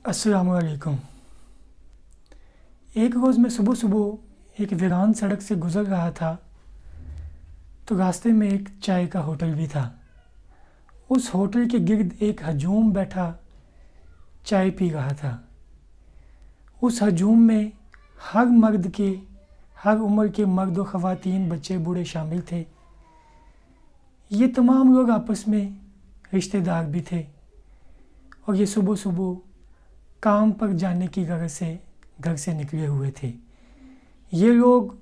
अस्सलामुअलैकुम। एक रोज़ मैं सुबह सुबह एक वीरान सड़क से गुज़र रहा था तो रास्ते में एक चाय का होटल भी था। उस होटल के गिर्द एक हजूम बैठा चाय पी रहा था। उस हजूम में हर उम्र के मर्द व ख़वातीन, बच्चे बूढ़े शामिल थे। ये तमाम लोग आपस में रिश्तेदार भी थे और ये सुबह सुबह काम पर जाने की गरज से घर से निकले हुए थे। ये लोग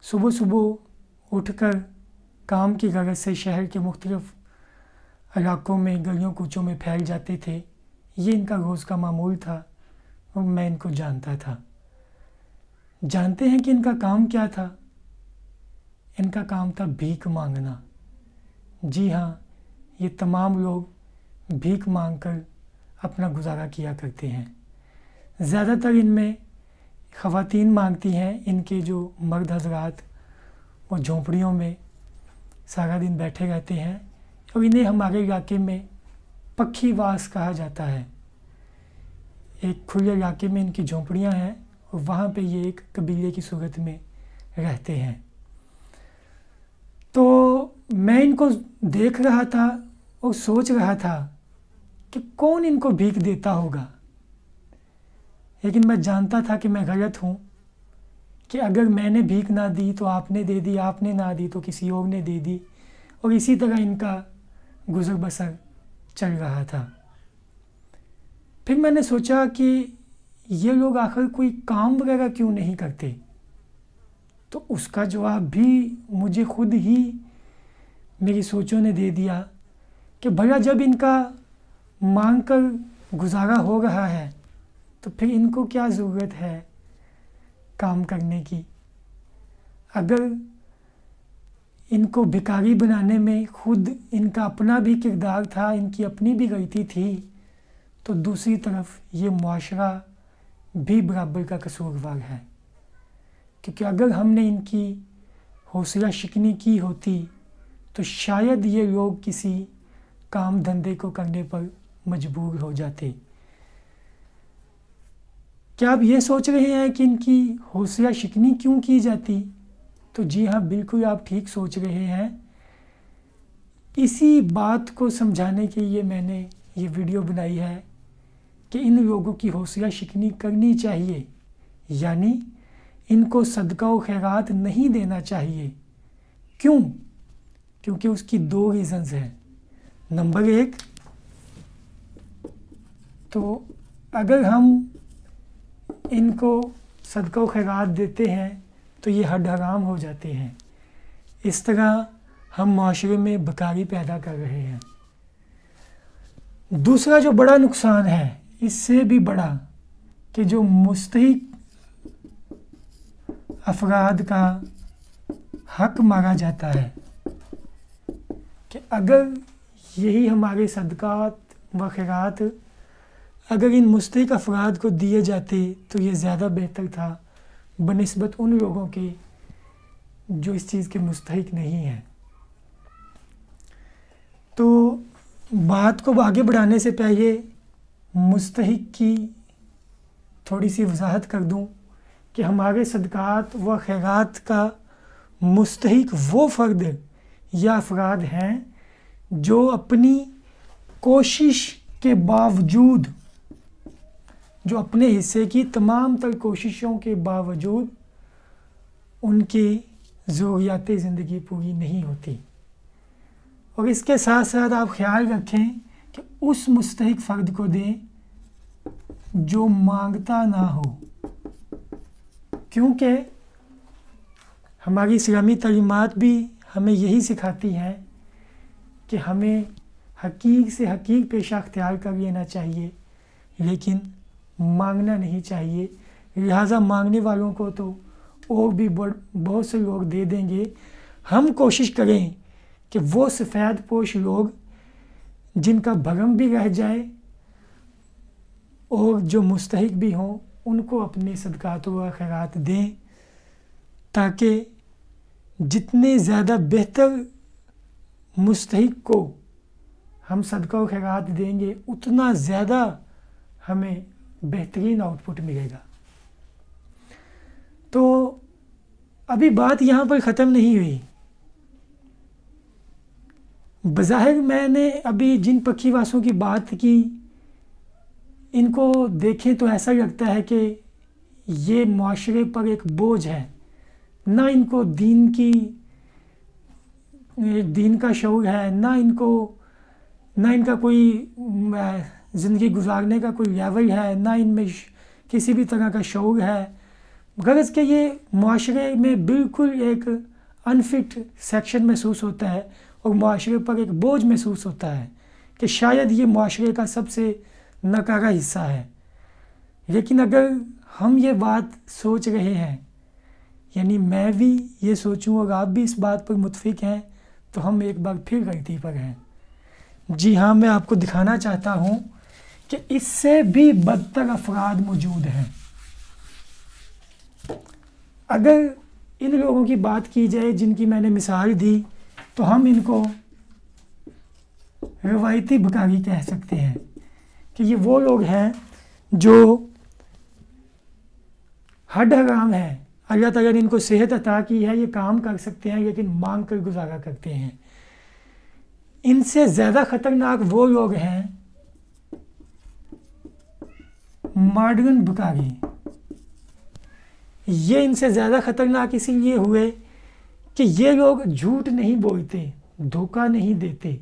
सुबह सुबह उठकर काम की गरज से शहर के मुख्तलिफ़ इलाक़ों में, गलियों कूचों में फैल जाते थे। ये इनका रोज़ का मामूल था और मैं इनको जानता था। जानते हैं कि इनका काम क्या था? इनका काम था भीख मांगना। जी हाँ, ये तमाम लोग भीख मांगकर अपना गुजारा किया करते हैं। ज़्यादातर इनमें ख़वातीन मांगती हैं। इनके जो मर्द हज़रात वो झोंपड़ियों में सारा दिन बैठे रहते हैं और इन्हें हमारे इलाके में पक्षीवास कहा जाता है। एक खुले इलाके में इनकी झोंपड़ियां हैं और वहाँ पे ये एक कबीले की सूरत में रहते हैं। तो मैं इनको देख रहा था और सोच रहा था कि कौन इनको भीख देता होगा, लेकिन मैं जानता था कि मैं गलत हूँ, कि अगर मैंने भीख ना दी तो आपने दे दी, आपने ना दी तो किसी और ने दे दी, और इसी तरह इनका गुजर बसर चल रहा था। फिर मैंने सोचा कि ये लोग आखिर कोई काम वगैरह क्यों नहीं करते। तो उसका जवाब भी मुझे खुद ही मेरी सोचों ने दे दिया कि भला जब इनका मांग कर गुजारा हो रहा है तो फिर इनको क्या ज़रूरत है काम करने की। अगर इनको भिखारी बनाने में खुद इनका अपना भी किरदार था, इनकी अपनी भी गलती थी, तो दूसरी तरफ ये मुआशरा भी बराबर का कसूरवार है। क्योंकि अगर हमने इनकी हौसला शिकनी की होती तो शायद ये लोग किसी काम धंधे को करने पर मजबूर हो जाते। क्या आप ये सोच रहे हैं कि इनकी हौसला शिकनी क्यों की जाती? तो जी हाँ, बिल्कुल आप ठीक सोच रहे हैं। इसी बात को समझाने के लिए मैंने ये वीडियो बनाई है कि इन लोगों की हौसला शिकनी करनी चाहिए, यानी इनको सदका व खैरात नहीं देना चाहिए। क्यों? क्योंकि उसकी दो रीज़न्स हैं। नंबर एक, तो अगर हम इनको सदका व खैरात देते हैं तो ये हद हराम हो जाते हैं। इस तरह हम माशरे में बेकारी पैदा कर रहे हैं। दूसरा जो बड़ा नुकसान है, इससे भी बड़ा, कि जो मुस्तहिक अफराद का हक मांगा जाता है, कि अगर यही हमारे सदकात व खैरात अगर इन मुस्तहिक अफराद को दिए जाते तो ये ज़्यादा बेहतर था बनिस्बत उन लोगों के जो इस चीज़ के मुस्तहिक नहीं हैं। तो बात को आगे बढ़ाने से पहले मुस्तहिक की थोड़ी सी वजाहत कर दूं कि हमारे सदकात व खैरात का मुस्तहिक वो फ़र्द या अफराद हैं जो अपनी कोशिश के बावजूद, जो अपने हिस्से की तमाम तर कोशिशों के बावजूद उनकी ज़रूरियात ज़िंदगी पूरी नहीं होती। और इसके साथ साथ आप ख्याल रखें कि उस मुस्तहिक फ़र्द को दें जो मांगता ना हो, क्योंकि हमारी इस्लामी तालीमात भी हमें यही सिखाती हैं कि हमें हकीक से हकीक पेशा अख्तियार कर लेना चाहिए, लेकिन मांगना नहीं चाहिए। लिहाजा मांगने वालों को तो और भी बहुत से लोग दे देंगे। हम कोशिश करें कि वो सफ़ेद पोश लोग जिनका भरम भी रह जाए और जो मुस्तहिक भी हों, उनको अपने सदकात व खैरात दें, ताकि जितने ज़्यादा बेहतर मुस्तहिक को हम सदका व खैरात देंगे उतना ज़्यादा हमें बेहतरीन आउटपुट मिलेगा। तो अभी बात यहाँ पर ख़त्म नहीं हुई। बज़ाहिर मैंने अभी जिन पक्षीवासों की बात की, इनको देखें तो ऐसा लगता है कि ये माशरे पर एक बोझ है, ना इनको दीन का शऊर है, ना इनका कोई ज़िंदगी गुजारने का कोई लेवल है, ना इनमें किसी भी तरह का शऊर है। गरज के ये माशरे में बिल्कुल एक अनफिट सेक्शन महसूस होता है और माशरे पर एक बोझ महसूस होता है कि शायद ये माशरे का सबसे नकारा हिस्सा है। लेकिन अगर हम ये बात सोच रहे हैं, यानी मैं भी ये सोचूं और आप भी इस बात पर मुत्फिक हैं, तो हम एक बार फिर गलती पर हैं। जी हाँ, मैं आपको दिखाना चाहता हूँ कि इससे भी बदतर अफराद मौजूद हैं। अगर इन लोगों की बात की जाए जिनकी मैंने मिसाल दी, तो हम इनको रवायती भिखारी कह सकते हैं कि ये वो लोग हैं जो हड हराम है। अल्लाह ताला ने इनको सेहत अता की है, ये काम कर सकते हैं, लेकिन मांग कर गुजारा करते हैं। इनसे ज़्यादा ख़तरनाक वो लोग हैं मॉडर्न भिखारी। ये इनसे ज़्यादा ख़तरनाक इसीलिए हुए कि ये लोग झूठ नहीं बोलते, धोखा नहीं देते।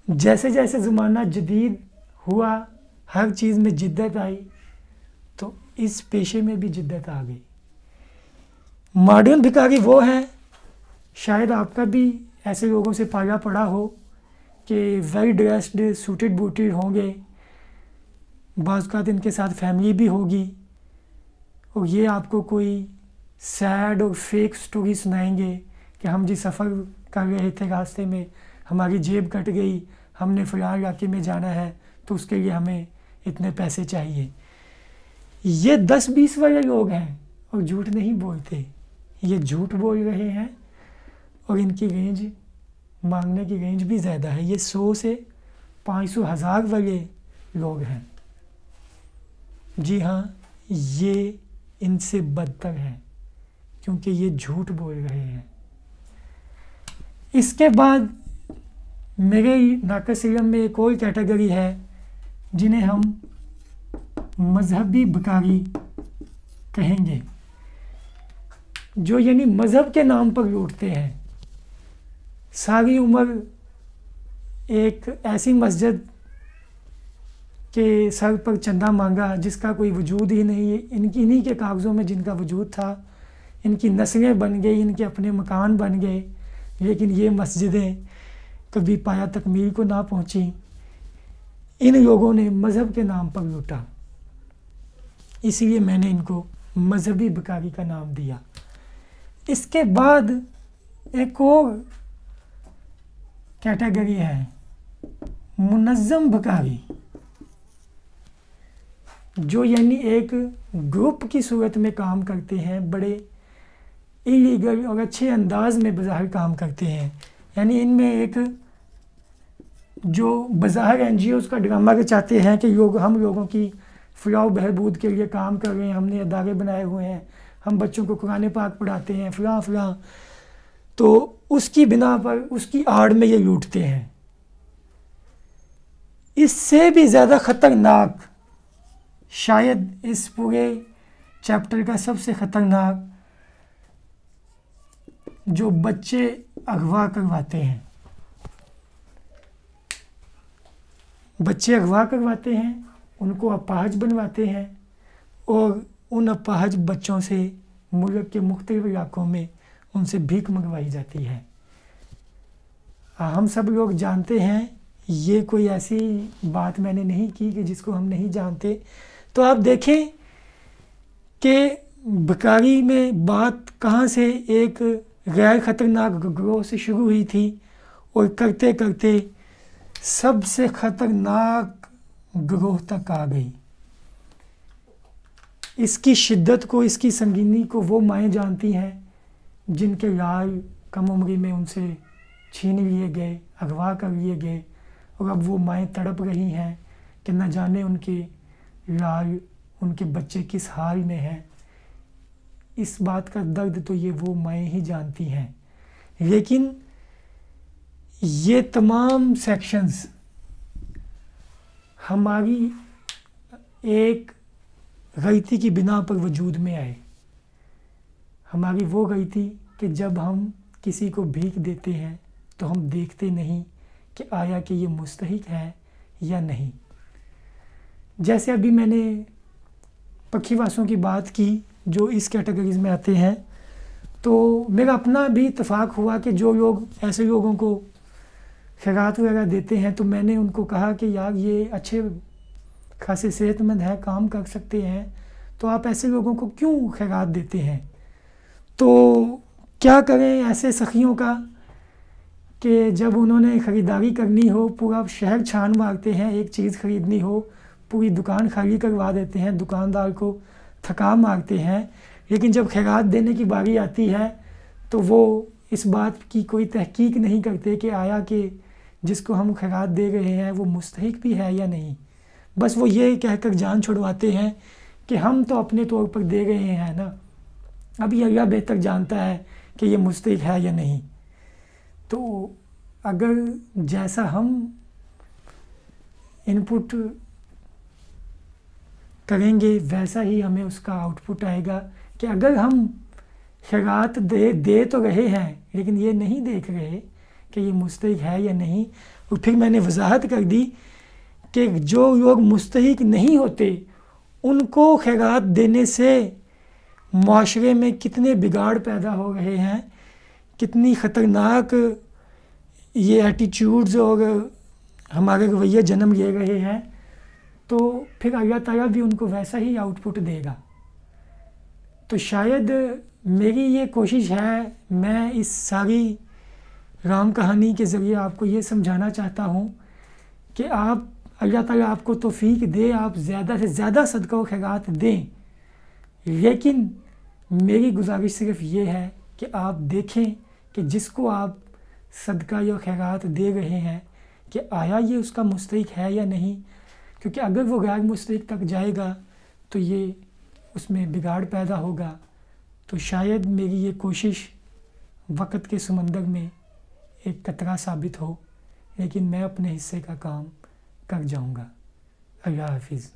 जैसे जैसे ज़माना जदीद हुआ, हर चीज़ में जिद्दत आई, तो इस पेशे में भी जिद्दत आ गई। मॉडर्न भिखारी वो हैं, शायद आपका भी ऐसे लोगों से पाला पड़ा हो कि वेल ड्रेस्ड, सूटेड बूटेड होंगे, बाज़ औक़ात इनके साथ फैमिली भी होगी, और ये आपको कोई सैड और फेक स्टोरी सुनाएंगे कि हम जिस सफ़र कर रहे थे, रास्ते में हमारी जेब कट गई, हमने फ़लाँ इलाके में जाना है, तो उसके लिए हमें इतने पैसे चाहिए। ये 10-20 वाले लोग हैं और झूठ नहीं बोलते। ये झूठ बोल रहे हैं और इनकी रेंज, मांगने की रेंज भी ज़्यादा है। ये 100 से 500 हज़ार वाले लोग हैं। जी हाँ, ये इनसे बदतर है क्योंकि ये झूठ बोल रहे हैं। इसके बाद मेरे नाक़स इल्म में एक और कैटेगरी है जिन्हें हम मजहबी भिखारी कहेंगे, जो यानी मज़हब के नाम पर लूटते हैं। सारी उम्र एक ऐसी मस्जिद के सर पर चंदा मांगा जिसका कोई वजूद ही नहीं है। इन्हीं के कागज़ों में जिनका वजूद था, इनकी नस्लें बन गई, इनके अपने मकान बन गए, लेकिन ये मस्जिदें कभी पाया तकमील को ना पहुँची। इन लोगों ने मज़हब के नाम पर लूटा, इसलिए मैंने इनको मजहबी भिखारी का नाम दिया। इसके बाद एक और कैटेगरी है मुनज़्ज़म भिखारी, जो यानी एक ग्रुप की सूरत में काम करते हैं, बड़े इलीगल और अच्छे अंदाज में बज़ाहिर काम करते हैं। यानी इनमें एक जो बज़ाहिर NGOs का ड्रामा रचाते हैं कि हम लोगों की फ़लाह बहबूद के लिए काम कर रहे हैं, हमने अदारे बनाए हुए हैं, हम बच्चों को कुरान पाक पढ़ाते हैं, फ़लाँ, तो उसकी बिना पर, उसकी आड़ में ये लूटते हैं। इससे भी ज़्यादा ख़तरनाक, शायद इस पूरे चैप्टर का सबसे ख़तरनाक, जो बच्चे अगवा करवाते हैं। बच्चे अगवा करवाते हैं, उनको अपाहज बनवाते हैं और उन अपाहज बच्चों से मुल्क के मुख्तलिफ इलाकों में उनसे भीख मंगवाई जाती है। हम सब लोग जानते हैं, ये कोई ऐसी बात मैंने नहीं की कि जिसको हम नहीं जानते। तो आप देखें कि भिखारी में बात कहाँ से एक गैर ख़तरनाक गिरोह से शुरू हुई थी और करते करते सबसे ख़तरनाक गिरोह तक आ गई। इसकी शिद्दत को, इसकी संगीनी को वो माएँ जानती हैं जिनके लाल कम उम्री में उनसे छीन लिए गए, अगवा कर लिए गए, और अब वो माएँ तड़प रही हैं कि न जाने उनके लाल उनके बच्चे किस हाल में हैं, इस बात का दर्द तो ये वो माएँ ही जानती हैं। लेकिन ये तमाम सेक्शंस हमारी एक गलती की बिना पर वजूद में आए। हमारी वो गलती कि जब हम किसी को भीख देते हैं तो हम देखते नहीं कि आया कि ये मुस्तहिक है या नहीं। जैसे अभी मैंने पक्षीवासों की बात की जो इस कैटेगरीज में आते हैं, तो मेरा अपना भी इत्तेफाक हुआ कि जो लोग ऐसे लोगों को खैरात वगैरह देते हैं तो मैंने उनको कहा कि यार ये अच्छे खासे सेहतमंद है, काम कर सकते हैं, तो आप ऐसे लोगों को क्यों खैरात देते हैं। तो क्या करें ऐसे सखियों का कि जब उन्होंने ख़रीदारी करनी हो, पूरा शहर छान मारते हैं, एक चीज़ ख़रीदनी हो पूरी दुकान खाली करवा देते हैं, दुकानदार को थका मारते हैं, लेकिन जब खैरात देने की बारी आती है तो वो इस बात की कोई तहकीक नहीं करते कि आया कि जिसको हम खैरात दे रहे हैं वो मुस्तहिक भी है या नहीं। बस वो ये कहकर जान छुड़वाते हैं कि हम तो अपने तौर पर दे रहे हैं ना, अब ये अल्लाह बेहतर जानता है कि ये मुस्तहिक है या नहीं। तो अगर जैसा हम इनपुट करेंगे वैसा ही हमें उसका आउटपुट आएगा कि अगर हम खैरात दे तो रहे हैं लेकिन ये नहीं देख रहे कि ये मुस्तहिक है या नहीं। और फिर मैंने वजाहत कर दी कि जो लोग मुस्तहिक नहीं होते उनको खैरात देने से माशरे में कितने बिगाड़ पैदा हो रहे हैं, कितनी ख़तरनाक ये एटीट्यूड्स और हमारे रवैये जन्म ले रहे हैं। तो फिर अल्लाह ताला भी उनको वैसा ही आउटपुट देगा। तो शायद मेरी ये कोशिश है, मैं इस सारी राम कहानी के ज़रिए आपको ये समझाना चाहता हूँ कि आप अल्लाह ताला आपको तौफीक दे, आप ज़्यादा से ज़्यादा सदका व खैरात दें, लेकिन मेरी गुजारिश सिर्फ ये है कि आप देखें कि जिसको आप सदका या खैरात दे रहे हैं कि आया ये उसका मुस्तहिक है या नहीं, क्योंकि अगर वो गैर मुस्तहिक तक जाएगा तो ये उसमें बिगाड़ पैदा होगा। तो शायद मेरी ये कोशिश वक़्त के समंदर में एक कतरा साबित हो, लेकिन मैं अपने हिस्से का काम कर जाऊंगा। अल्लाह हाफिज़।